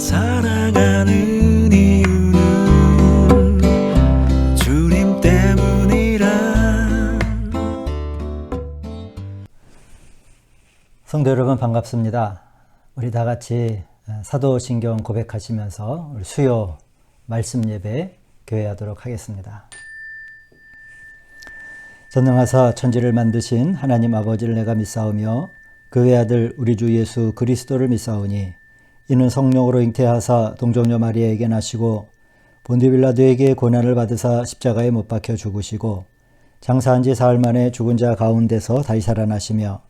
살아가는 이유는 주님 때문이라. 성도 여러분 반갑습니다. 우리 다 같이 사도신경 고백하시면서 우리 수요 말씀 예배 교회하도록 하겠습니다. 전능하사 천지를 만드신 하나님 아버지를 내가 믿사오며 그 외아들 우리 주 예수 그리스도를 믿사오니 이는 성령으로 잉태하사 동정녀 마리아에게 나시고 본디 빌라도에게 고난을 받으사 십자가에 못 박혀 죽으시고 장사한 지 사흘 만에 죽은 자 가운데서 다시 살아나시며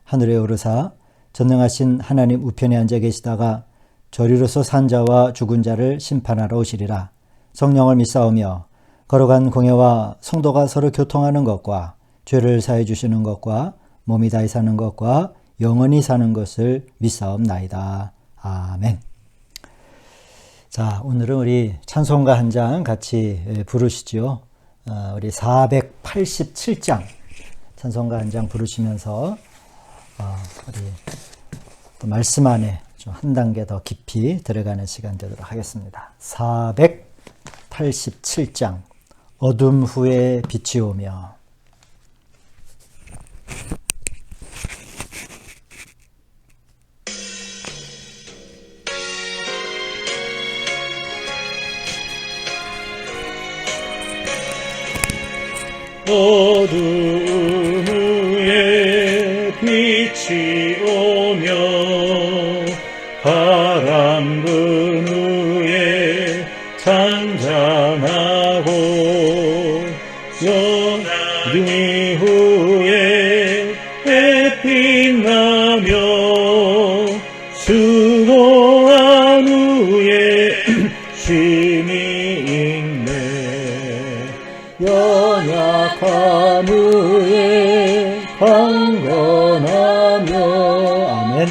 하늘에 오르사 전능하신 하나님 우편에 앉아 계시다가 저리로서 산 자와 죽은 자를 심판하러 오시리라. 성령을 믿사오며 거룩한 공예와 성도가 서로 교통하는 것과 죄를 사해 주시는 것과 몸이 다히 사는 것과 영원히 사는 것을 믿사옵나이다. 아멘. 자, 오늘은 우리 찬송가 한 장 같이 부르시죠. 우리 487장 찬송가 한 장 부르시면서 우리 또 말씀 안에 좀 한 단계 더 깊이 들어가는 시간 되도록 하겠습니다. 487장 어둠 후에 빛이 오며. 어두움 후에 빛이 오며 바람 분 후에 잔잔하고 어둠 후에 햇빛 나며 수고한 후에 쉼이 있네. 연약한 후에 강건하며 아멘.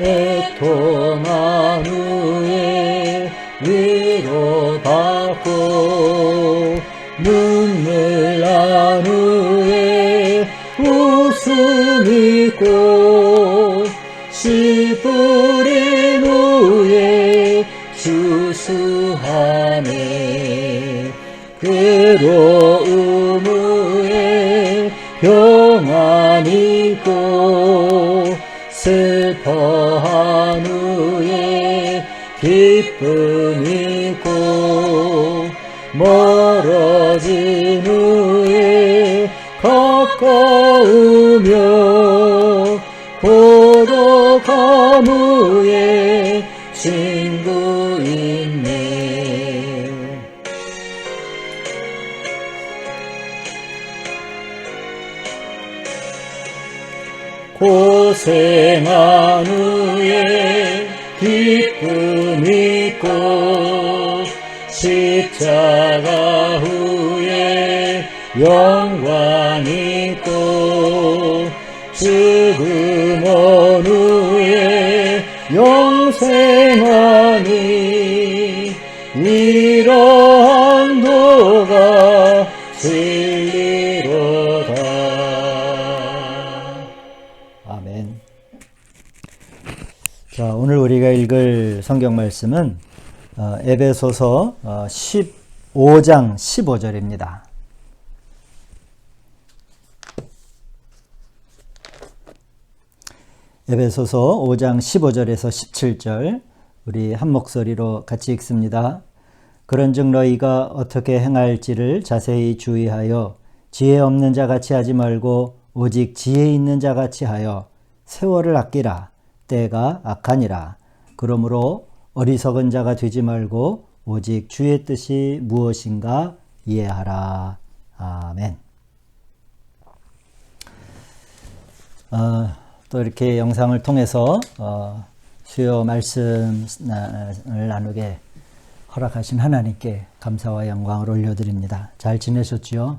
애통한 후에 위로받고 눈물 난 후에 웃음 있고 씨 뿌린 후에 주수하네. 괴로움 후에 평안 있고 슬퍼한 후에 기쁨 있고 멀어진 후에 가까우며 고독함 후에 친구 있네. 고생한 후에 기쁨 있고 십자가 후에 영광 있고 죽음 온 후에 영생하니 이러한 도가 진리로다. 아멘. 자, 오늘 우리가 읽을 성경 말씀은 에베소서 15장 15절입니다. 에베소서 5장 15절에서 17절 우리 한 목소리로 같이 읽습니다. 그런즉 너희가 어떻게 행할지를 자세히 주의하여 지혜 없는 자같이 하지 말고 오직 지혜 있는 자같이 하여 세월을 아끼라. 때가 악하니라. 그러므로 어리석은 자가 되지 말고 오직 주의 뜻이 무엇인가 이해하라. 아멘. 또 이렇게 영상을 통해서 수요 말씀을 나누게 허락하신 하나님께 감사와 영광을 올려드립니다. 잘 지내셨죠?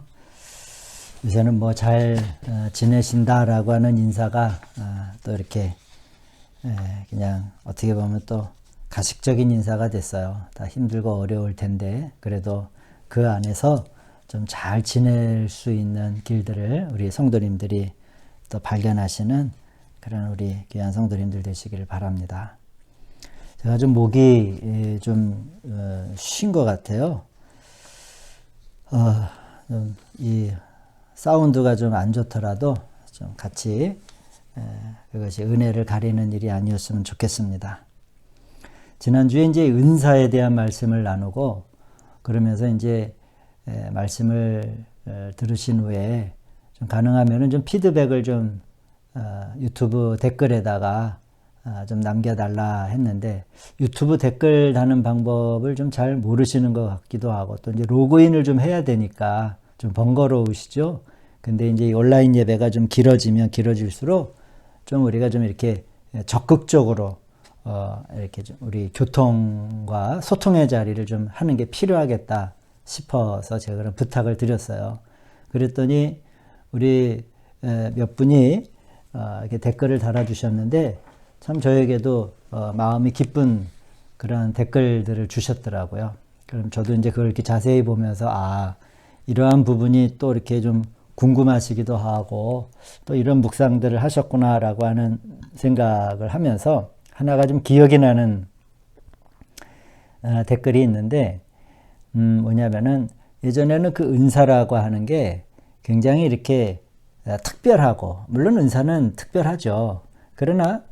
요새는 뭐 잘 지내신다라고 하는 인사가 또 이렇게 그냥 어떻게 보면 또 가식적인 인사가 됐어요. 다 힘들고 어려울 텐데 그래도 그 안에서 좀 잘 지낼 수 있는 길들을 우리 성도님들이 또 발견하시는 그런 우리 귀한 성도님들 되시기를 바랍니다. 제가 좀 목이 좀 쉰 것 같아요. 이 사운드가 좀 안 좋더라도 좀 같이 그것이 은혜를 가리는 일이 아니었으면 좋겠습니다. 지난주에 이제 은사에 대한 말씀을 나누고 그러면서 이제 말씀을 들으신 후에 좀 가능하면은 좀 피드백을 좀 유튜브 댓글에다가 좀 남겨달라 했는데 유튜브 댓글 다는 방법을 좀 잘 모르시는 것 같기도 하고 또 이제 로그인을 좀 해야 되니까 좀 번거로우시죠. 근데 이제 온라인 예배가 좀 길어지면 길어질수록 좀 우리가 좀 이렇게 적극적으로 이렇게 좀 우리 교통과 소통의 자리를 좀 하는 게 필요하겠다 싶어서 제가 그런 부탁을 드렸어요. 그랬더니 우리 몇 분이 이렇게 댓글을 달아주셨는데 참 저에게도 마음이 기쁜 그런 댓글들을 주셨더라고요. 그럼 저도 이제 그걸 이렇게 자세히 보면서 이러한 부분이 또 이렇게 좀 궁금하시기도 하고 또 이런 묵상들을 하셨구나라고 하는 생각을 하면서 하나가 좀 기억이 나는 댓글이 있는데 뭐냐면은 예전에는 그 은사라고 하는 게 굉장히 이렇게 특별하고 물론 은사는 특별하죠. 그러나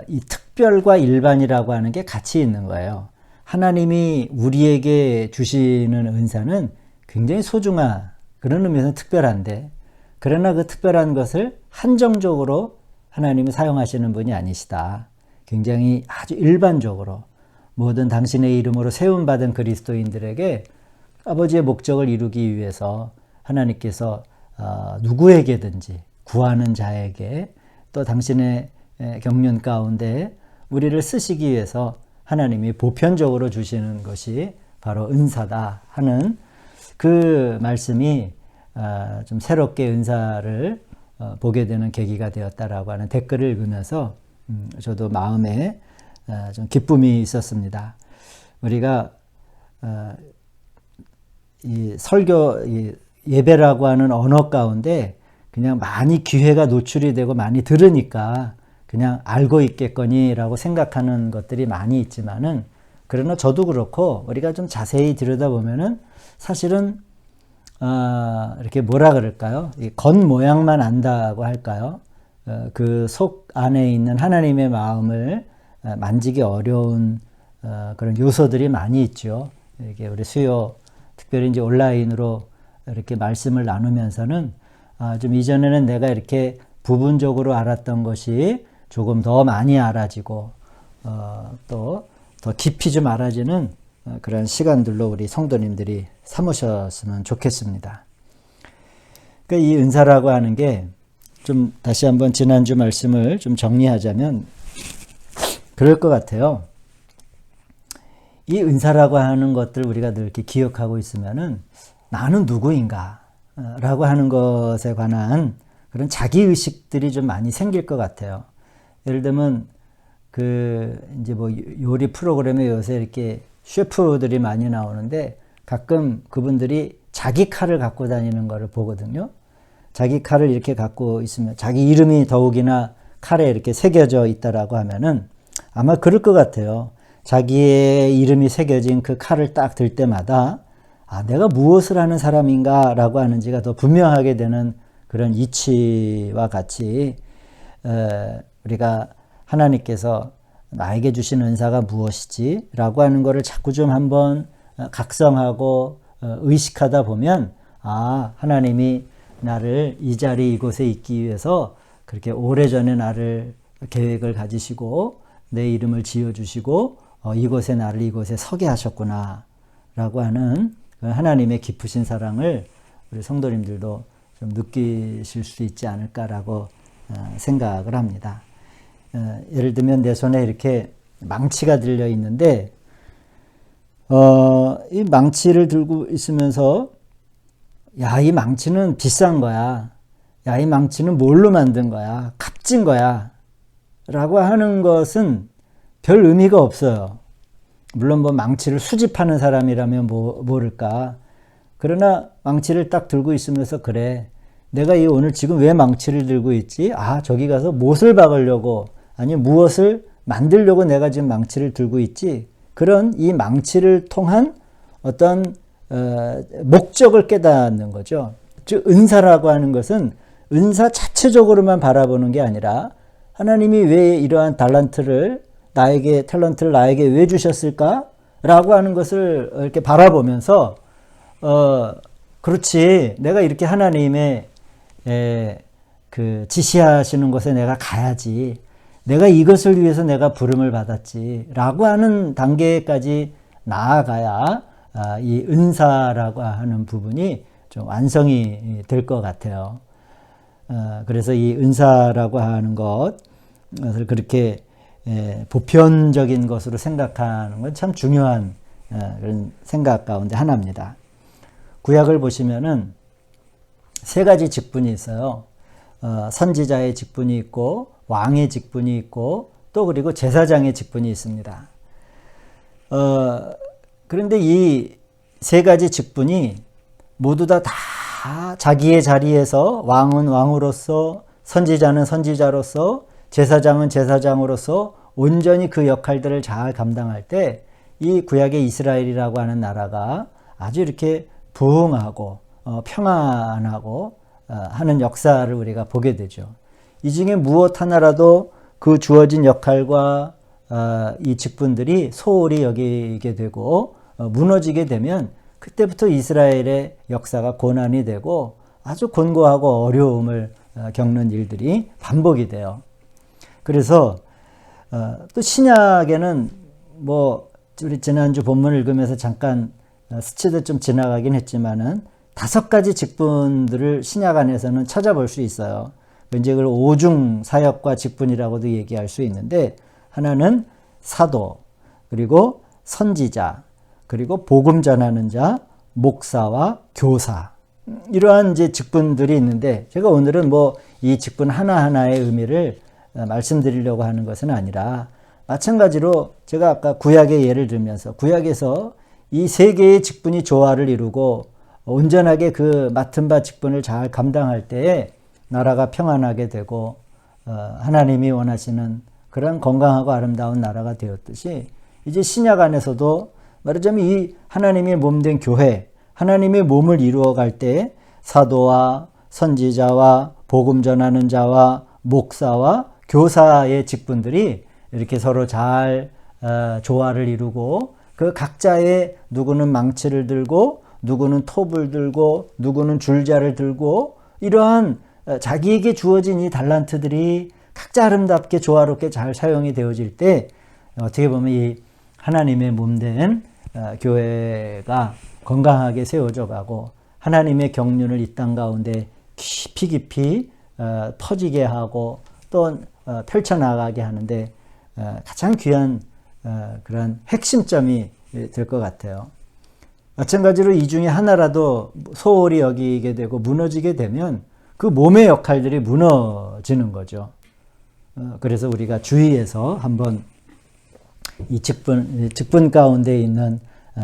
이 특별과 일반이라고 하는 게 같이 있는 거예요. 하나님이 우리에게 주시는 은사는 굉장히 소중한 그런 의미에서는 특별한데 그러나 그 특별한 것을 한정적으로 하나님이 사용하시는 분이 아니시다. 굉장히 아주 일반적으로 모든 당신의 이름으로 세움받은 그리스도인들에게 아버지의 목적을 이루기 위해서 하나님께서 누구에게든지 구하는 자에게 또 당신의 경륜 가운데 우리를 쓰시기 위해서 하나님이 보편적으로 주시는 것이 바로 은사다 하는 그 말씀이 좀 새롭게 은사를 보게 되는 계기가 되었다라고 하는 댓글을 읽으면서 저도 마음에 좀 기쁨이 있었습니다. 우리가 이 설교 예배라고 하는 언어 가운데 그냥 많이 기회가 노출이 되고 많이 들으니까 그냥 알고 있겠거니라고 생각하는 것들이 많이 있지만은 그러나 저도 그렇고 우리가 좀 자세히 들여다보면은 사실은 이렇게 뭐라 그럴까요? 겉모양만 안다고 할까요? 그 속 안에 있는 하나님의 마음을 만지기 어려운 그런 요소들이 많이 있죠. 이렇게 우리 수요 특별히 이제 온라인으로 이렇게 말씀을 나누면서는 좀 이전에는 내가 이렇게 부분적으로 알았던 것이 조금 더 많이 알아지고 또 더 깊이 좀 알아지는 그런 시간들로 우리 성도님들이 삼으셨으면 좋겠습니다. 그러니까 이 은사라고 하는 게 좀 다시 한번 지난주 말씀을 좀 정리하자면 그럴 것 같아요. 이 은사라고 하는 것들 우리가 늘 이렇게 기억하고 있으면은 나는 누구인가 라고 하는 것에 관한 그런 자기의식들이 좀 많이 생길 것 같아요. 예를 들면 이제 뭐 요리 프로그램에 요새 이렇게 셰프들이 많이 나오는데 가끔 그분들이 자기 칼을 갖고 다니는 거를 보거든요. 자기 칼을 이렇게 갖고 있으면 자기 이름이 더욱이나 칼에 이렇게 새겨져 있다라고 하면은 아마 그럴 것 같아요. 자기의 이름이 새겨진 그 칼을 딱 들 때마다 내가 무엇을 하는 사람인가 라고 하는지가 더 분명하게 되는 그런 이치와 같이 우리가 하나님께서 나에게 주신 은사가 무엇이지? 라고 하는 것을 자꾸 좀 한번 각성하고 의식하다 보면 하나님이 나를 이 자리 이곳에 있기 위해서 그렇게 오래전에 나를 계획을 가지시고 내 이름을 지어주시고 이곳에 나를 이곳에 서게 하셨구나 라고 하는 하나님의 깊으신 사랑을 우리 성도님들도 좀 느끼실 수 있지 않을까라고 생각을 합니다. 예를 들면 내 손에 이렇게 망치가 들려 있는데 이 망치를 들고 있으면서 이 망치는 비싼 거야. 이 망치는 뭘로 만든 거야? 값진 거야. 라고 하는 것은 별 의미가 없어요. 물론 뭐 망치를 수집하는 사람이라면 모를까. 그러나 망치를 딱 들고 있으면서 그래. 내가 오늘 지금 왜 망치를 들고 있지? 저기 가서 못을 박으려고 아니 무엇을 만들려고 내가 지금 망치를 들고 있지, 그런 이 망치를 통한 어떤 목적을 깨닫는 거죠. 즉 은사라고 하는 것은 은사 자체적으로만 바라보는 게 아니라 하나님이 왜 이러한 탤런트를 나에게 왜 주셨을까? 라고 하는 것을 이렇게 바라보면서 그렇지, 내가 이렇게 하나님의 그 지시하시는 곳에 내가 가야지, 내가 이것을 위해서 내가 부름을 받았지 라고 하는 단계까지 나아가야 이 은사라고 하는 부분이 좀 완성이 될 것 같아요. 그래서 이 은사라고 하는 것을 그렇게 보편적인 것으로 생각하는 건 참 중요한 그런 생각 가운데 하나입니다. 구약을 보시면은 세 가지 직분이 있어요. 선지자의 직분이 있고, 왕의 직분이 있고, 또 그리고 제사장의 직분이 있습니다. 그런데 이 세 가지 직분이 모두 다 자기의 자리에서, 왕은 왕으로서, 선지자는 선지자로서, 제사장은 제사장으로서 온전히 그 역할들을 잘 감당할 때 이 구약의 이스라엘이라고 하는 나라가 아주 이렇게 부흥하고 평안하고 하는 역사를 우리가 보게 되죠. 이 중에 무엇 하나라도 그 주어진 역할과 이 직분들이 소홀히 여기게 되고 무너지게 되면 그때부터 이스라엘의 역사가 고난이 되고 아주 곤고하고 어려움을 겪는 일들이 반복이 돼요. 그래서 또 신약에는 뭐 우리 지난주 본문을 읽으면서 잠깐 스치듯 좀 지나가긴 했지만은 5가지 직분들을 신약 안에서는 찾아볼 수 있어요. 이제 그걸 오중 사역과 직분이라고도 얘기할 수 있는데, 하나는 사도, 그리고 선지자, 그리고 복음 전하는 자, 목사와 교사, 이러한 이제 직분들이 있는데, 제가 오늘은 뭐 이 직분 하나하나의 의미를 말씀드리려고 하는 것은 아니라, 마찬가지로 제가 아까 구약의 예를 들면서 구약에서 이 세 개의 직분이 조화를 이루고 온전하게 그 맡은 바 직분을 잘 감당할 때에 나라가 평안하게 되고 하나님이 원하시는 그런 건강하고 아름다운 나라가 되었듯이, 이제 신약 안에서도 말하자면 이 하나님의 몸된 교회, 하나님의 몸을 이루어갈 때 사도와 선지자와 복음 전하는 자와 목사와 교사의 직분들이 이렇게 서로 잘 조화를 이루고, 그 각자의 누구는 망치를 들고 누구는 톱을 들고 누구는 줄자를 들고, 이러한 자기에게 주어진 이 달란트들이 각자 아름답게 조화롭게 잘 사용이 되어질 때 어떻게 보면 이 하나님의 몸된 교회가 건강하게 세워져 가고 하나님의 경륜을 이 땅 가운데 깊이 퍼지게 하고 또 펼쳐나가게 하는데 가장 귀한 그런 핵심점이 될 것 같아요. 마찬가지로 이 중에 하나라도 소홀히 여기게 되고 무너지게 되면 그 몸의 역할들이 무너지는 거죠. 그래서 우리가 주의해서 한번 이 직분 가운데 있는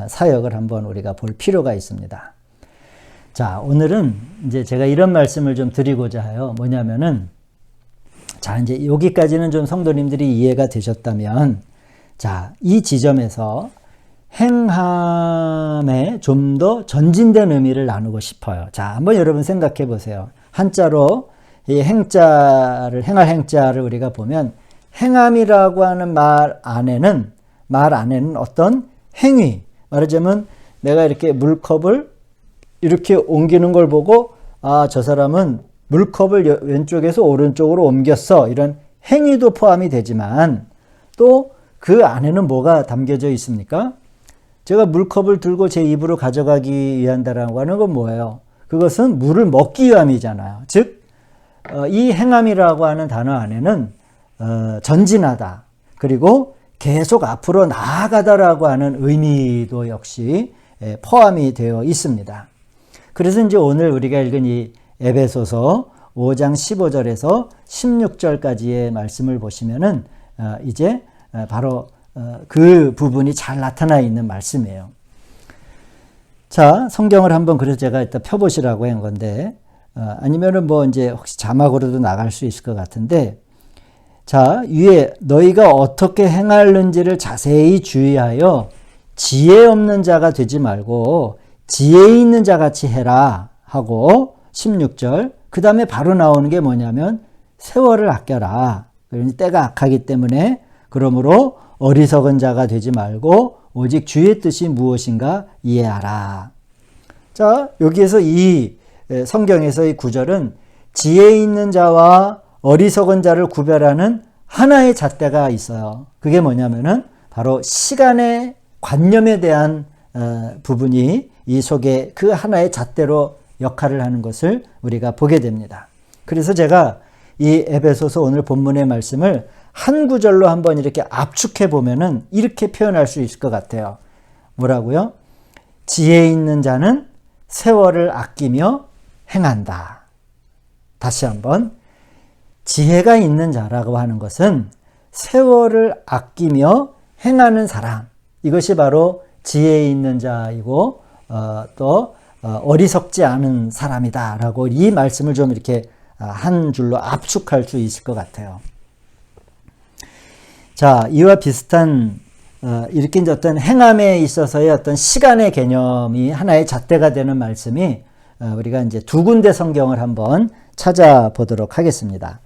사역을 한번 우리가 볼 필요가 있습니다. 자, 오늘은 이제 제가 이런 말씀을 좀 드리고자 해요. 뭐냐면은, 자, 이제 여기까지는 좀 성도님들이 이해가 되셨다면, 자, 이 지점에서 행함에 좀 더 전진된 의미를 나누고 싶어요. 자, 한번 여러분 생각해 보세요. 한자로 이 행할 행자를 우리가 보면 행함이라고 하는 말 안에는 어떤 행위, 말하자면 내가 이렇게 물컵을 이렇게 옮기는 걸 보고 저 사람은 물컵을 왼쪽에서 오른쪽으로 옮겼어, 이런 행위도 포함이 되지만 또 그 안에는 뭐가 담겨져 있습니까? 제가 물컵을 들고 제 입으로 가져가기 위한다라고 하는 건 뭐예요? 그것은 물을 먹기 위함이잖아요. 즉 이 행함이라고 하는 단어 안에는 전진하다, 그리고 계속 앞으로 나아가다라고 하는 의미도 역시 포함이 되어 있습니다. 그래서 이제 오늘 우리가 읽은 이 에베소서 5장 15절에서 16절까지의 말씀을 보시면은 이제 바로 그 부분이 잘 나타나 있는 말씀이에요. 자, 성경을 한번 그래서 제가 이따 펴보시라고 한 건데, 아니면은 뭐 이제 혹시 자막으로도 나갈 수 있을 것 같은데, 자, 위에 너희가 어떻게 행하는지를 자세히 주의하여 지혜 없는 자가 되지 말고 지혜 있는 자 같이 해라 하고 16절 그 다음에 바로 나오는 게 뭐냐면 세월을 아껴라. 그러니 때가 악하기 때문에 그러므로 어리석은 자가 되지 말고 오직 주의 뜻이 무엇인가 이해하라. 자, 여기에서 이 성경에서 이 구절은 지혜 있는 자와 어리석은 자를 구별하는 하나의 잣대가 있어요. 그게 뭐냐면은 바로 시간의 관념에 대한 부분이 이 속에 그 하나의 잣대로 역할을 하는 것을 우리가 보게 됩니다. 그래서 제가 이 에베소서 오늘 본문의 말씀을 한 구절로 한번 이렇게 압축해 보면은 이렇게 표현할 수 있을 것 같아요. 뭐라고요? 지혜 있는 자는 세월을 아끼며 행한다. 다시 한번 지혜가 있는 자라고 하는 것은 세월을 아끼며 행하는 사람, 이것이 바로 지혜 있는 자이고 또 어리석지 않은 사람이다 라고 이 말씀을 좀 이렇게 한 줄로 압축할 수 있을 것 같아요. 자, 이와 비슷한 이렇게 이제 어떤 행함에 있어서의 어떤 시간의 개념이 하나의 잣대가 되는 말씀이 우리가 이제 두 군데 성경을 한번 찾아보도록 하겠습니다.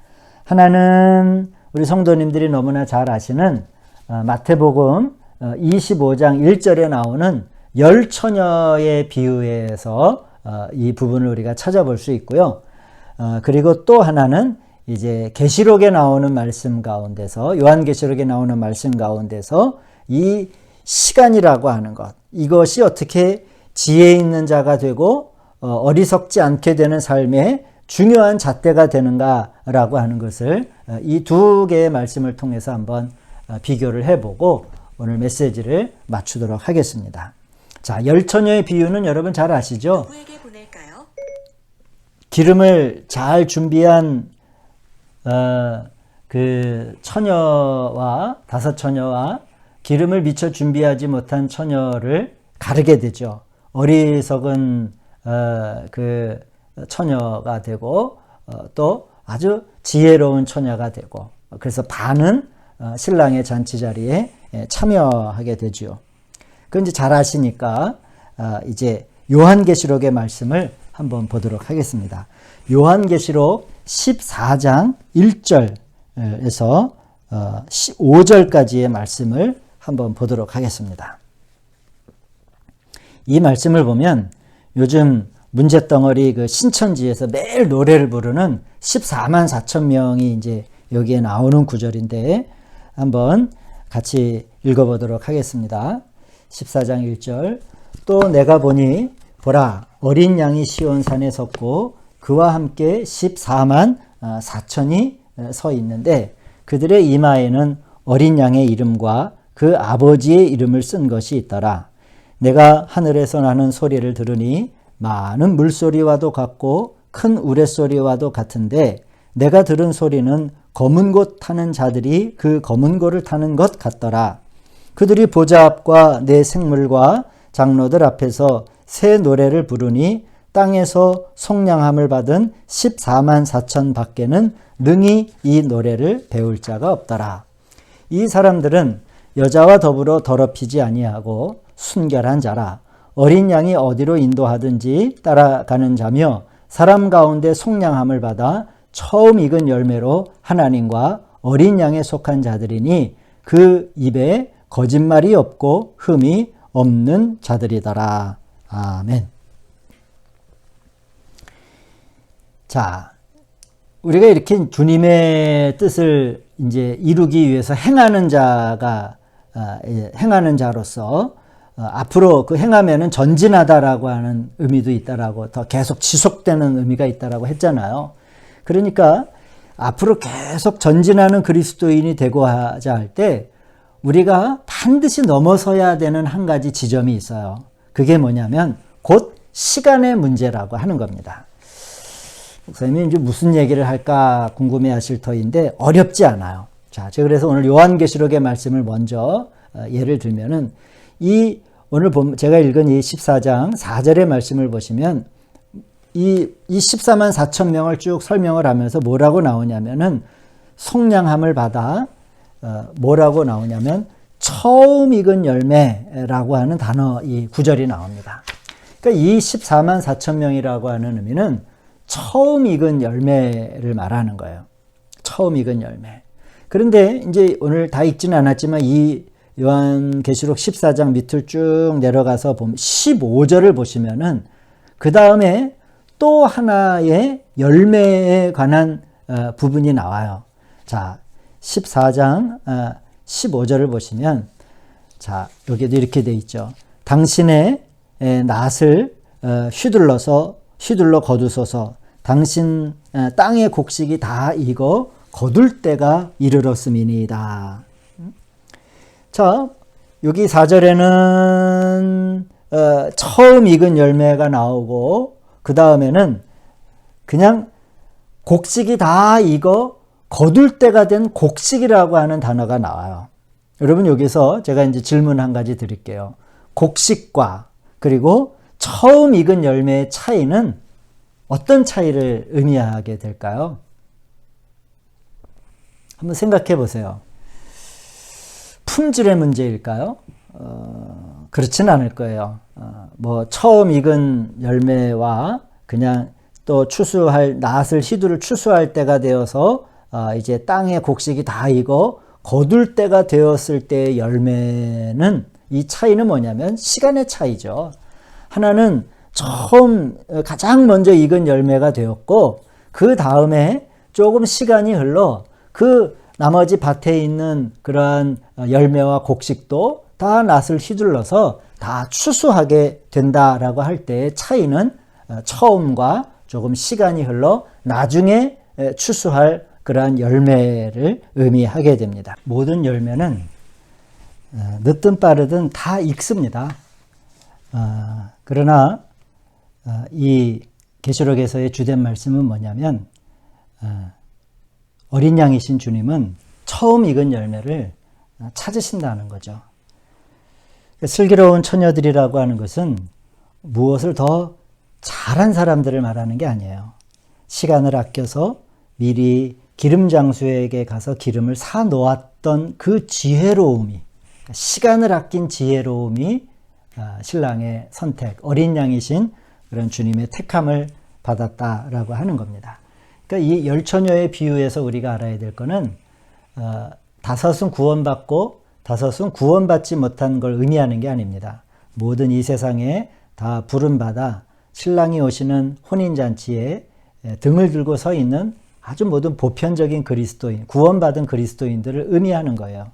하나는 우리 성도님들이 너무나 잘 아시는 마태복음 25장 1절에 나오는 열 처녀의 비유에서 이 부분을 우리가 찾아볼 수 있고요. 그리고 또 하나는 이제 계시록에 나오는 말씀 가운데서 요한계시록에 나오는 말씀 가운데서 이 시간이라고 하는 것, 이것이 어떻게 지혜 있는 자가 되고 어리석지 않게 되는 삶의 중요한 잣대가 되는가라고 하는 것을 이 두 개의 말씀을 통해서 한번 비교를 해보고 오늘 메시지를 맞추도록 하겠습니다. 자, 열 처녀의 비유는 여러분 잘 아시죠? 누구에게 보낼까요? 기름을 잘 준비한 그 처녀와 다섯 처녀와 기름을 미처 준비하지 못한 처녀를 가르게 되죠. 어리석은 그 처녀가 되고 또 아주 지혜로운 처녀가 되고, 그래서 반은 신랑의 잔치 자리에 참여하게 되죠. 그건 이제 잘 아시니까 이제 요한계시록의 말씀을 한번 보도록 하겠습니다. 요한계시록 14장 1절에서 15절까지의 말씀을 한번 보도록 하겠습니다. 이 말씀을 보면 요즘 문제덩어리 그 신천지에서 매일 노래를 부르는 14만 4천 명이 이제 여기에 나오는 구절인데 한번 같이 읽어보도록 하겠습니다. 14장 1절 또 내가 보니 보라 어린 양이 시온산에 섰고 그와 함께 14만 4천이 서 있는데 그들의 이마에는 어린 양의 이름과 그 아버지의 이름을 쓴 것이 있더라. 내가 하늘에서 나는 소리를 들으니 많은 물소리와도 같고 큰 우레소리와도 같은데 내가 들은 소리는 검은 곶 타는 자들이 그 검은 곶을 타는 것 같더라. 그들이 보좌 앞과 내 생물과 장로들 앞에서 새 노래를 부르니 땅에서 속량함을 받은 14만 4천 밖에는 능히 이 노래를 배울 자가 없더라. 이 사람들은 여자와 더불어 더럽히지 아니하고 순결한 자라. 어린 양이 어디로 인도하든지 따라가는 자며 사람 가운데 속량함을 받아 처음 익은 열매로 하나님과 어린 양에 속한 자들이니 그 입에 거짓말이 없고 흠이 없는 자들이더라. 아멘. 자, 우리가 이렇게 주님의 뜻을 이제 이루기 위해서 행하는 자가 행하는 자로서 앞으로 그 행하면은 전진하다라고 하는 의미도 있다라고, 더 계속 지속되는 의미가 있다라고 했잖아요. 그러니까 앞으로 계속 전진하는 그리스도인이 되고자 할 때 우리가 반드시 넘어서야 되는 한 가지 지점이 있어요. 그게 뭐냐면 곧 시간의 문제라고 하는 겁니다. 목사님이 이제 무슨 얘기를 할까 궁금해 하실 터인데 어렵지 않아요. 자, 그래서 오늘 요한계시록의 말씀을 먼저 예를 들면은 오늘 제가 읽은 이 14장 4절의 말씀을 보시면 이 14만 4천 명을 쭉 설명을 하면서 뭐라고 나오냐면은 속량함을 받아 뭐라고 나오냐면 처음 익은 열매라고 하는 단어, 이 구절이 나옵니다. 그러니까 이 14만 4천 명이라고 하는 의미는 처음 익은 열매를 말하는 거예요. 처음 익은 열매. 그런데 이제 오늘 다 읽지는 않았지만 이 요한계시록 14장 밑을 쭉 내려가서 보면 15절을 보시면은 그 다음에 또 하나의 열매에 관한 부분이 나와요. 자, 14장 15절을 보시면, 자, 여기도 이렇게 돼 있죠. 당신의 낫을 휘둘러 거두소서. 당신 땅의 곡식이 다 익어 거둘 때가 이르렀음이니이다. 자, 여기 4절에는 처음 익은 열매가 나오고 그 다음에는 그냥 곡식이 다 익어 거둘 때가 된 곡식이라고 하는 단어가 나와요. 여러분, 여기서 제가 이제 질문 한 가지 드릴게요. 곡식과 그리고 처음 익은 열매의 차이는 어떤 차이를 의미하게 될까요? 한번 생각해 보세요. 품질의 문제일까요? 그렇진 않을 거예요. 뭐 처음 익은 열매와 그냥 또 추수할 낫을 시두를 추수할 때가 되어서 이제 땅에 곡식이 다 익어 거둘 때가 되었을 때의 열매는, 이 차이는 뭐냐면 시간의 차이죠. 하나는 처음 가장 먼저 익은 열매가 되었고 그 다음에 조금 시간이 흘러 그 나머지 밭에 있는 그러한 열매와 곡식도 다 낫을 휘둘러서 다 추수하게 된다라고 할 때의 차이는 처음과 조금 시간이 흘러 나중에 추수할 그러한 열매를 의미하게 됩니다. 모든 열매는 늦든 빠르든 다 익습니다. 그러나 이 계시록에서의 주된 말씀은 뭐냐면 어린 양이신 주님은 처음 익은 열매를 찾으신다는 거죠. 슬기로운 처녀들이라고 하는 것은 무엇을 더 잘한 사람들을 말하는 게 아니에요. 시간을 아껴서 미리 기름 장수에게 가서 기름을 사 놓았던 그 지혜로움이, 시간을 아낀 지혜로움이 신랑의 선택, 어린 양이신 그런 주님의 택함을 받았다라고 하는 겁니다. 그러니까 이 열처녀의 비유에서 우리가 알아야 될 거는 다섯은 구원받고 다섯은 구원받지 못한 걸 의미하는 게 아닙니다. 모든 이 세상에 다 부름받아 신랑이 오시는 혼인잔치에 등을 들고 서 있는 아주 모든 보편적인 그리스도인, 구원받은 그리스도인들을 의미하는 거예요.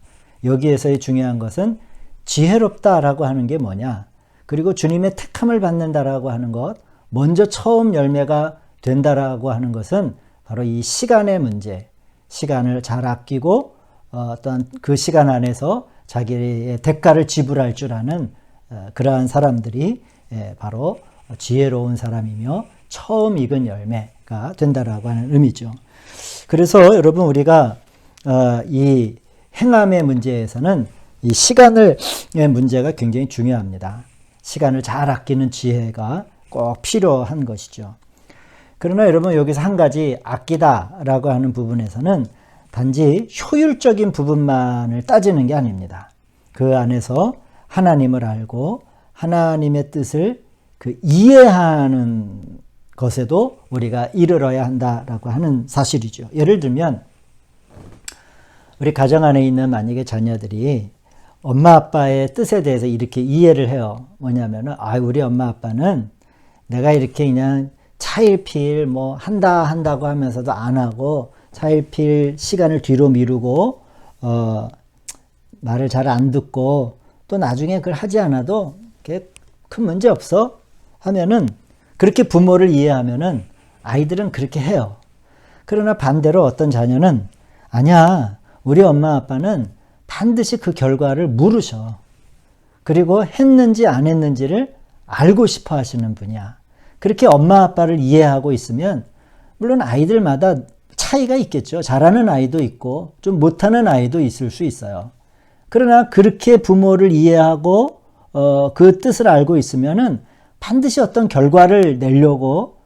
여기에서의 중요한 것은 지혜롭다라고 하는 게 뭐냐, 그리고 주님의 택함을 받는다라고 하는 것, 먼저 처음 열매가 된다라고 하는 것은 바로 이 시간의 문제, 시간을 잘 아끼고 어떤 그 시간 안에서 자기의 대가를 지불할 줄 아는 그러한 사람들이 바로 지혜로운 사람이며 처음 익은 열매가 된다라고 하는 의미죠. 그래서 여러분, 우리가 이 행함의 문제에서는 이 시간의 문제가 굉장히 중요합니다. 시간을 잘 아끼는 지혜가 꼭 필요한 것이죠. 그러나 여러분, 여기서 한 가지 아끼다라고 하는 부분에서는 단지 효율적인 부분만을 따지는 게 아닙니다. 그 안에서 하나님을 알고 하나님의 뜻을 이해하는 것에도 우리가 이르러야 한다라고 하는 사실이죠. 예를 들면 우리 가정 안에 있는 만약에 자녀들이 엄마 아빠의 뜻에 대해서 이렇게 이해를 해요. 뭐냐면은, 우리 엄마 아빠는 내가 이렇게 그냥 차일피일 뭐 한다고 하면서도 안 하고 차일피일 시간을 뒤로 미루고 말을 잘 안 듣고 또 나중에 그걸 하지 않아도 큰 문제 없어 하면은, 그렇게 부모를 이해하면은 아이들은 그렇게 해요. 그러나 반대로 어떤 자녀는 아니야, 우리 엄마 아빠는 반드시 그 결과를 물으셔. 그리고 했는지 안 했는지를 알고 싶어 하시는 분이야. 그렇게 엄마 아빠를 이해하고 있으면 물론 아이들마다 차이가 있겠죠. 잘하는 아이도 있고 좀 못하는 아이도 있을 수 있어요. 그러나 그렇게 부모를 이해하고 그 뜻을 알고 있으면은 반드시 어떤 결과를 내려고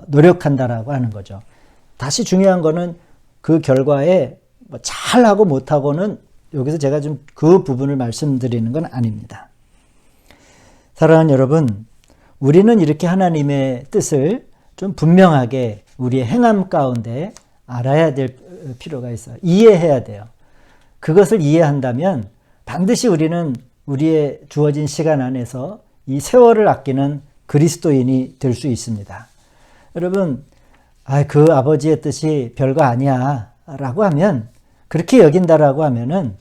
노력한다라고 하는 거죠. 다시 중요한 거는 그 결과에 뭐 잘하고 못하고는 여기서 제가 좀 그 부분을 말씀드리는 건 아닙니다. 사랑하는 여러분, 우리는 이렇게 하나님의 뜻을 좀 분명하게 우리의 행함 가운데 알아야 될 필요가 있어요. 이해해야 돼요. 그것을 이해한다면 반드시 우리는 우리의 주어진 시간 안에서 이 세월을 아끼는 그리스도인이 될 수 있습니다. 여러분, 그 아버지의 뜻이 별거 아니야 라고 하면, 그렇게 여긴다라고 하면은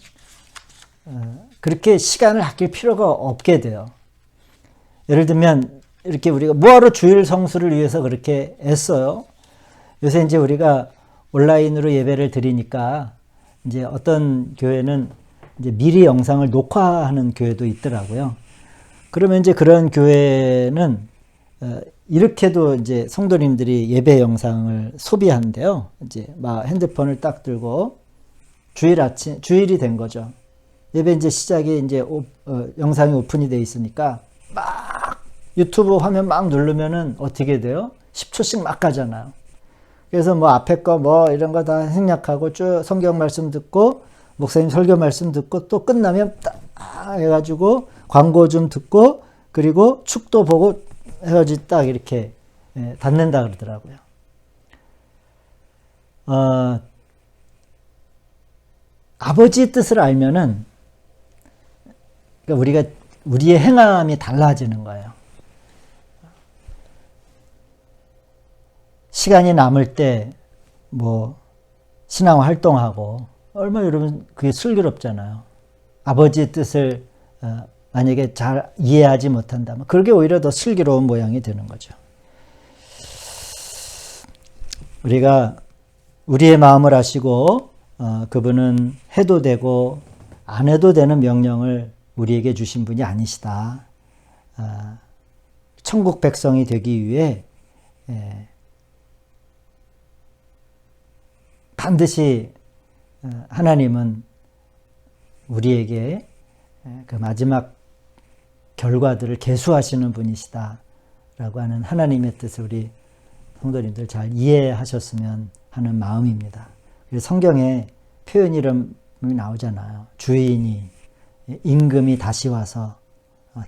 그렇게 시간을 아낄 필요가 없게 돼요. 예를 들면 이렇게 우리가 뭐하러 주일 성수를 위해서 그렇게 애써요? 요새 이제 우리가 온라인으로 예배를 드리니까 이제 어떤 교회는 이제 미리 영상을 녹화하는 교회도 있더라고요. 그러면 이제 그런 교회는 이렇게도 이제 성도님들이 예배 영상을 소비한대요. 이제 막 핸드폰을 딱 들고 주일이 된 거죠. 예배 이제 시작이 이제 영상이 오픈이 돼 있으니까 막 유튜브 화면 막 누르면은 어떻게 돼요? 10초씩 막 가잖아요. 그래서 뭐 앞에 거 뭐 이런 거 다 생략하고 쭉 성경 말씀 듣고 목사님 설교 말씀 듣고 또 끝나면 딱 해가지고 광고 좀 듣고 그리고 축도 보고 해가지고 딱 이렇게 닫는다 그러더라고요. 아버지의 뜻을 알면은 그러니까 우리의 행함이 달라지는 거예요. 시간이 남을 때 뭐 신앙 활동하고 얼마나 여러분 그게 슬기롭잖아요. 아버지의 뜻을 만약에 잘 이해하지 못한다면 그게 오히려 더 슬기로운 모양이 되는 거죠. 우리가 우리의 마음을 아시고 그분은 해도 되고 안 해도 되는 명령을 우리에게 주신 분이 아니시다. 천국 백성이 되기 위해 반드시 하나님은 우리에게 그 마지막 결과들을 계수하시는 분이시다 라고 하는 하나님의 뜻을 우리 성도님들 잘 이해하셨으면 하는 마음입니다. 그래서 성경에 표현 이름이 나오잖아요. 주인이 임금이 다시 와서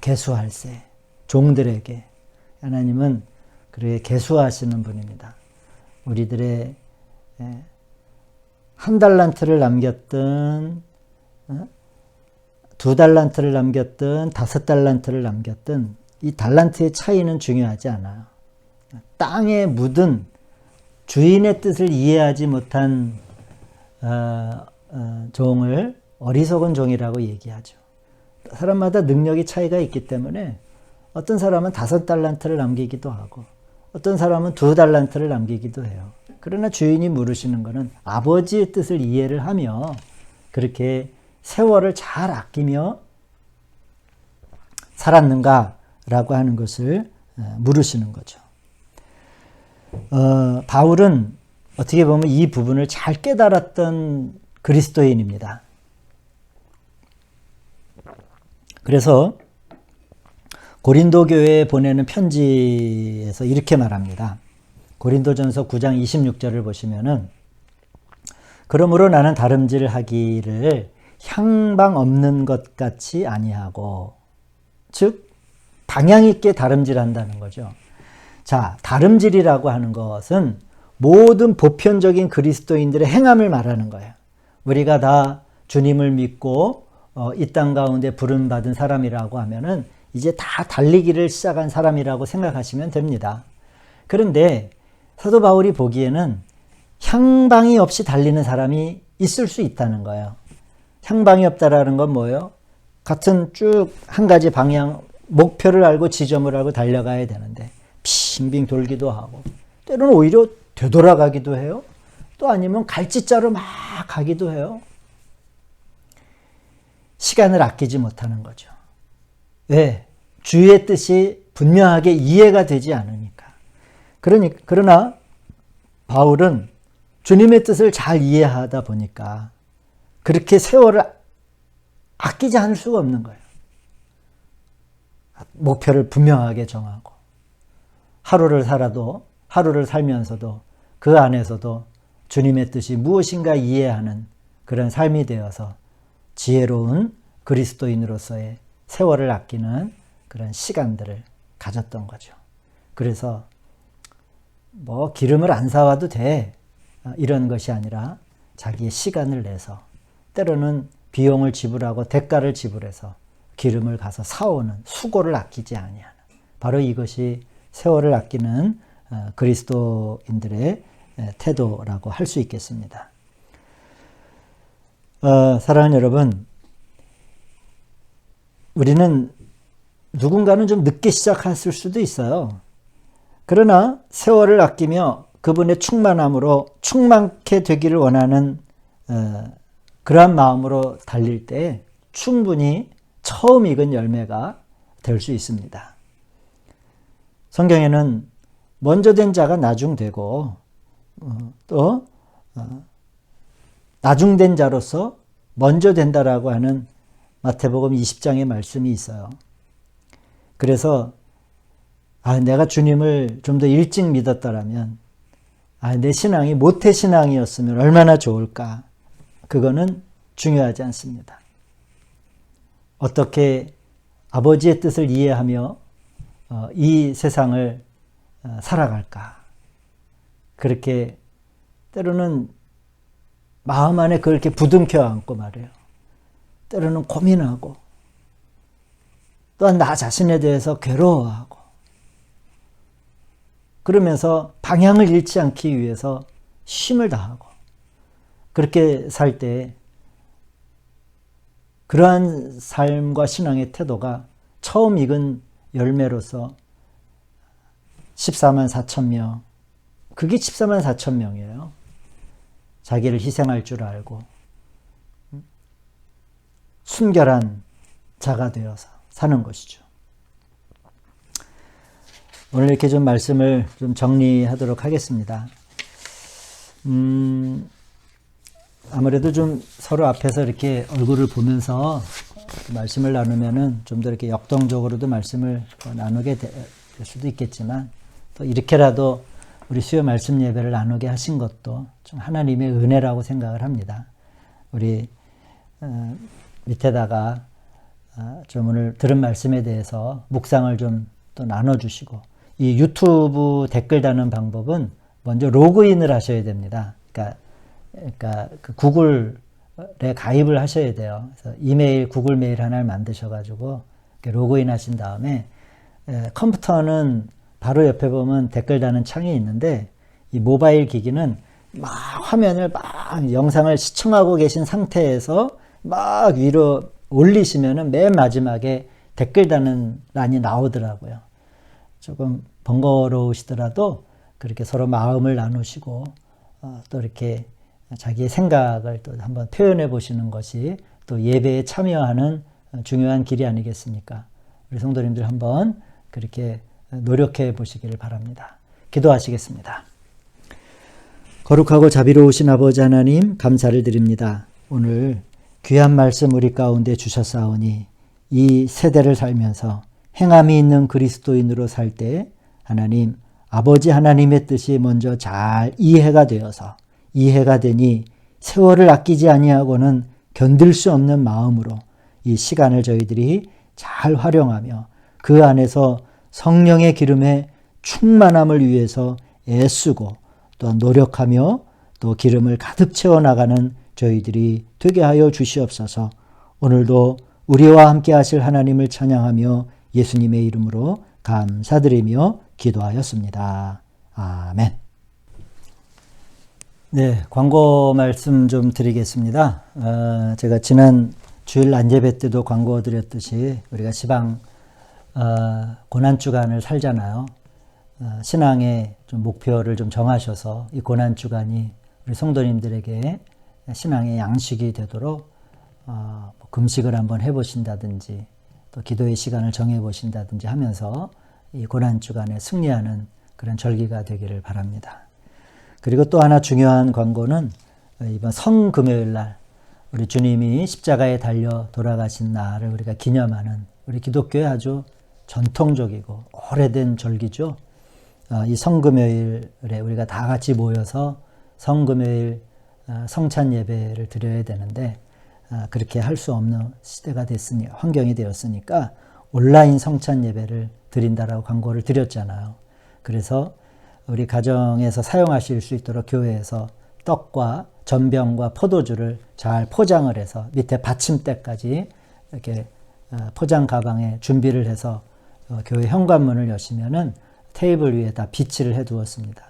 계수할세 종들에게. 하나님은 그렇게 계수하시는 분입니다. 우리들의 1달란트를 남겼든 2달란트를 남겼든 5달란트를 남겼든 이 달란트의 차이는 중요하지 않아요. 땅에 묻은 주인의 뜻을 이해하지 못한 종을 어리석은 종이라고 얘기하죠. 사람마다 능력이 차이가 있기 때문에 어떤 사람은 5달란트를 남기기도 하고 어떤 사람은 2달란트를 남기기도 해요. 그러나 주인이 물으시는 것은 아버지의 뜻을 이해를 하며 그렇게 세월을 잘 아끼며 살았는가라고 하는 것을 물으시는 거죠. 바울은 어떻게 보면 이 부분을 잘 깨달았던 그리스도인입니다. 그래서 고린도 교회에 보내는 편지에서 이렇게 말합니다. 고린도전서 9장 26절을 보시면은 그러므로 나는 다름질하기를 향방 없는 것 같이 아니하고, 즉 방향 있게 다름질한다는 거죠. 자, 다름질이라고 하는 것은 모든 보편적인 그리스도인들의 행함을 말하는 거예요. 우리가 다 주님을 믿고 이 땅 가운데 부름받은 사람이라고 하면은 이제 다 달리기를 시작한 사람이라고 생각하시면 됩니다. 그런데 사도 바울이 보기에는 향방이 없이 달리는 사람이 있을 수 있다는 거예요. 향방이 없다라는 건 뭐예요? 같은 쭉 한 가지 방향, 목표를 알고 지점을 알고 달려가야 되는데 빙빙 돌기도 하고 때로는 오히려 되돌아가기도 해요. 또 아니면 갈짓자로 막 가기도 해요. 시간을 아끼지 못하는 거죠. 왜? 주의 뜻이 분명하게 이해가 되지 않으니까. 그러나 바울은 주님의 뜻을 잘 이해하다 보니까 그렇게 세월을 아끼지 않을 수가 없는 거예요. 목표를 분명하게 정하고 하루를 살면서도 그 안에서도 주님의 뜻이 무엇인가 이해하는 그런 삶이 되어서 지혜로운 그리스도인으로서의 세월을 아끼는 그런 시간들을 가졌던 거죠. 그래서 뭐 기름을 안 사와도 돼 이런 것이 아니라 자기의 시간을 내서 때로는 비용을 지불하고 대가를 지불해서 기름을 가서 사오는 수고를 아끼지 아니하는 바로 이것이 세월을 아끼는 그리스도인들의 태도라고 할 수 있겠습니다. 사랑하는 여러분, 우리는 누군가는 좀 늦게 시작했을 수도 있어요. 그러나 세월을 아끼며 그분의 충만함으로 충만케 되기를 원하는 그러한 마음으로 달릴 때 충분히 처음 익은 열매가 될 수 있습니다. 성경에는 먼저 된 자가 나중되고 또 나중된 자로서 먼저 된다라고 하는 마태복음 20장의 말씀이 있어요. 그래서 내가 주님을 좀 더 일찍 믿었더라면 내 신앙이 모태신앙이었으면 얼마나 좋을까. 그거는 중요하지 않습니다. 어떻게 아버지의 뜻을 이해하며 이 세상을 살아갈까. 그렇게 때로는 마음 안에 그렇게 부둥켜 안고 말이에요. 때로는 고민하고 또한 나 자신에 대해서 괴로워하고 그러면서 방향을 잃지 않기 위해서 힘을 다하고 그렇게 살 때 그러한 삶과 신앙의 태도가 처음 익은 열매로서 14만 4천 명, 그게 14만 4천 명이에요. 자기를 희생할 줄 알고 순결한 자가 되어서 사는 것이죠. 오늘 이렇게 좀 말씀을 좀 정리하도록 하겠습니다. 아무래도 좀 서로 앞에서 이렇게 얼굴을 보면서 말씀을 나누면은 좀 더 이렇게 역동적으로도 말씀을 나누게 될 수도 있겠지만 또 이렇게라도 우리 수요 말씀 예배를 나누게 하신 것도 좀 하나님의 은혜라고 생각을 합니다. 우리 밑에다가 좀 오늘 들은 말씀에 대해서 묵상을 좀 또 나눠주시고 이 유튜브 댓글 다는 방법은 먼저 로그인을 하셔야 됩니다. 그러니까 그 구글에 가입을 하셔야 돼요. 그래서 이메일, 구글 메일 하나를 만드셔가지고 로그인 하신 다음에 컴퓨터는 바로 옆에 보면 댓글 다는 창이 있는데 이 모바일 기기는 막 화면을 막 영상을 시청하고 계신 상태에서 막 위로 올리시면은 맨 마지막에 댓글 다는 란이 나오더라고요. 조금 번거로우시더라도 그렇게 서로 마음을 나누시고 또 이렇게 자기의 생각을 또 한번 표현해 보시는 것이 또 예배에 참여하는 중요한 길이 아니겠습니까? 우리 성도님들 한번 그렇게 노력해 보시기를 바랍니다. 기도하시겠습니다. 거룩하고 자비로우신 아버지 하나님 감사를 드립니다. 오늘 귀한 말씀 우리 가운데 주셨사오니 이 세대를 살면서 행함이 있는 그리스도인으로 살 때 하나님 아버지 하나님의 뜻이 먼저 잘 이해가 되니 세월을 아끼지 아니하고는 견딜 수 없는 마음으로 이 시간을 저희들이 잘 활용하며 그 안에서 성령의 기름의 충만함을 위해서 애쓰고 또 노력하며 또 기름을 가득 채워나가는 저희들이 되게 하여 주시옵소서. 오늘도 우리와 함께 하실 하나님을 찬양하며 예수님의 이름으로 감사드리며 기도하였습니다. 아멘. 네, 광고 말씀 좀 드리겠습니다. 제가 지난 주일 안예배 때도 광고 드렸듯이 우리가 시방 고난주간을 살잖아요. 신앙의 좀 목표를 좀 정하셔서 이 고난주간이 우리 성도님들에게 신앙의 양식이 되도록 금식을 한번 해보신다든지 또 기도의 시간을 정해보신다든지 하면서 이 고난주간에 승리하는 그런 절기가 되기를 바랍니다. 그리고 또 하나 중요한 광고는 이번 성금요일 날 우리 주님이 십자가에 달려 돌아가신 날을 우리가 기념하는 우리 기독교의 아주 전통적이고 오래된 절기죠. 이 성금요일에 우리가 다 같이 모여서 성금요일 성찬 예배를 드려야 되는데 그렇게 할 수 없는 시대가 됐으니 환경이 되었으니까 온라인 성찬 예배를 드린다라고 광고를 드렸잖아요. 그래서 우리 가정에서 사용하실 수 있도록 교회에서 떡과 전병과 포도주를 잘 포장을 해서 밑에 받침대까지 이렇게 포장 가방에 준비를 해서 교회 현관문을 여시면은 테이블 위에다 비치를 해 두었습니다.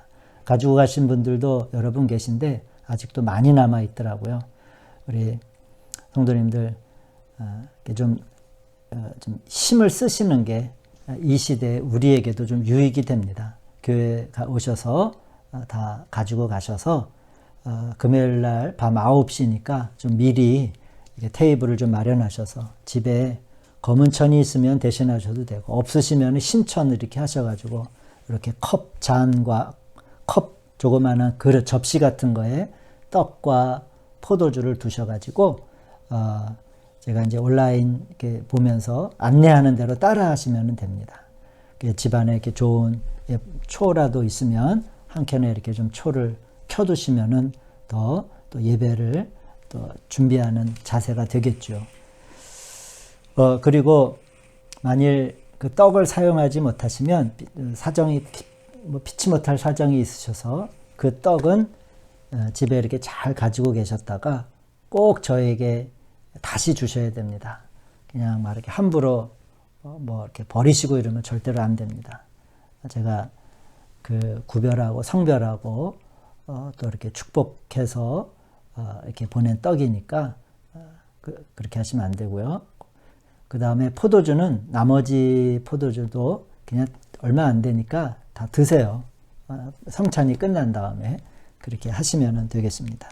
가지고 가신 분들도 여러분 계신데 아직도 많이 남아 있더라고요. 우리 성도님들 좀 힘을 쓰시는 게 이 시대에 우리에게도 좀 유익이 됩니다. 교회 오셔서 다 가지고 가셔서 금요일 날 밤 9시니까 좀 미리 테이블을 좀 마련하셔서 집에 검은 천이 있으면 대신하셔도 되고 없으시면 신천을 이렇게 하셔가지고 이렇게 컵 잔과 컵 조그마한 그릇 접시 같은 거에 떡과 포도주를 두셔가지고 제가 이제 온라인 이렇게 보면서 안내하는 대로 따라 하시면 됩니다. 집안에 이렇게 좋은 초라도 있으면 한 켠에 이렇게 좀 초를 켜두시면은 또 예배를 또 준비하는 자세가 되겠죠. 그리고 만일 그 떡을 사용하지 못하시면 사정이 피치 못할 사정이 있으셔서 그 떡은 집에 이렇게 잘 가지고 계셨다가 꼭 저에게 다시 주셔야 됩니다. 그냥 막 이렇게 함부로 뭐 이렇게 버리시고 이러면 절대로 안 됩니다. 제가 그 구별하고 성별하고 또 이렇게 축복해서 이렇게 보낸 떡이니까 그렇게 하시면 안 되고요. 그 다음에 포도주는 나머지 포도주도 그냥 얼마 안 되니까 다 드세요. 성찬이 끝난 다음에 그렇게 하시면 되겠습니다.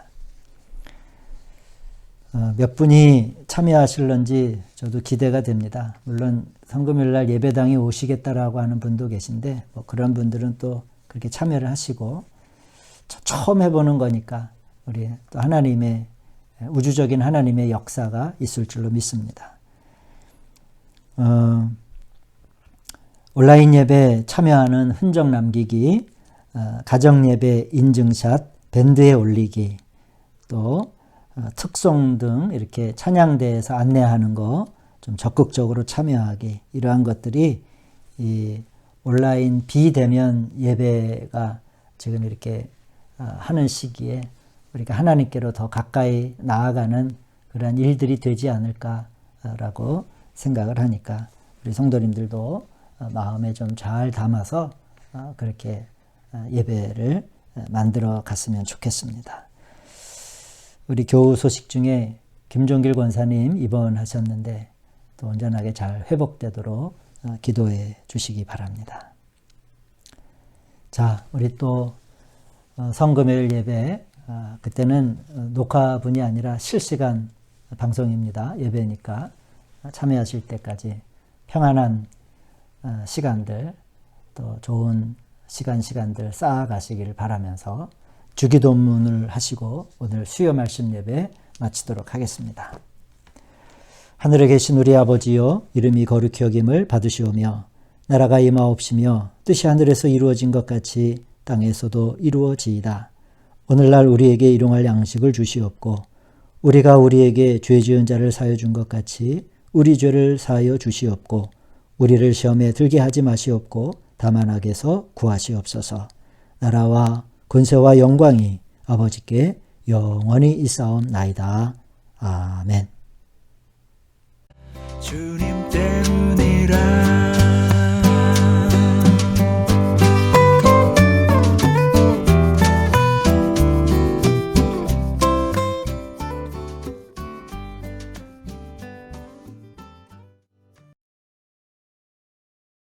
몇 분이 참여하실런지 저도 기대가 됩니다. 물론 성금요일날 예배당에 오시겠다라고 하는 분도 계신데 뭐 그런 분들은 또 그렇게 참여를 하시고 처음 해보는 거니까 우리 또 하나님의 우주적인 하나님의 역사가 있을 줄로 믿습니다. 온라인 예배 참여하는 흔적 남기기, 가정 예배 인증샷, 밴드에 올리기, 또 특송 등 이렇게 찬양대에서 안내하는 거 좀 적극적으로 참여하기, 이러한 것들이 이 온라인 비대면 예배가 지금 이렇게 하는 시기에 우리가 하나님께로 더 가까이 나아가는 그러한 일들이 되지 않을까라고 생각을 하니까 우리 성도님들도 마음에 좀 잘 담아서 그렇게 예배를 만들어 갔으면 좋겠습니다. 우리 교우 소식 중에 김종길 권사님 입원하셨는데 또 온전하게 잘 회복되도록 기도해 주시기 바랍니다. 자, 우리 또 성금요일 예배, 그때는 녹화분이 아니라 실시간 방송입니다. 예배니까 참여하실 때까지 평안한 시간들, 또 좋은 시간들 쌓아가시기를 바라면서 주기도문을 하시고 오늘 수요 말씀 예배 마치도록 하겠습니다. 하늘에 계신 우리 아버지여, 이름이 거룩히 여김을 받으시오며 나라가 임하옵시며 뜻이 하늘에서 이루어진 것 같이 땅에서도 이루어지이다. 오늘날 우리에게 일용할 양식을 주시옵고 우리가 우리에게 죄 지은 자를 사하여 준 것 같이 우리 죄를 사하여 주시옵고 우리를 시험에 들게 하지 마시옵고 다만 악에서 구하시옵소서. 나라와 권세와 영광이 아버지께 영원히 있사옵나이다. 아멘. 주님 때문에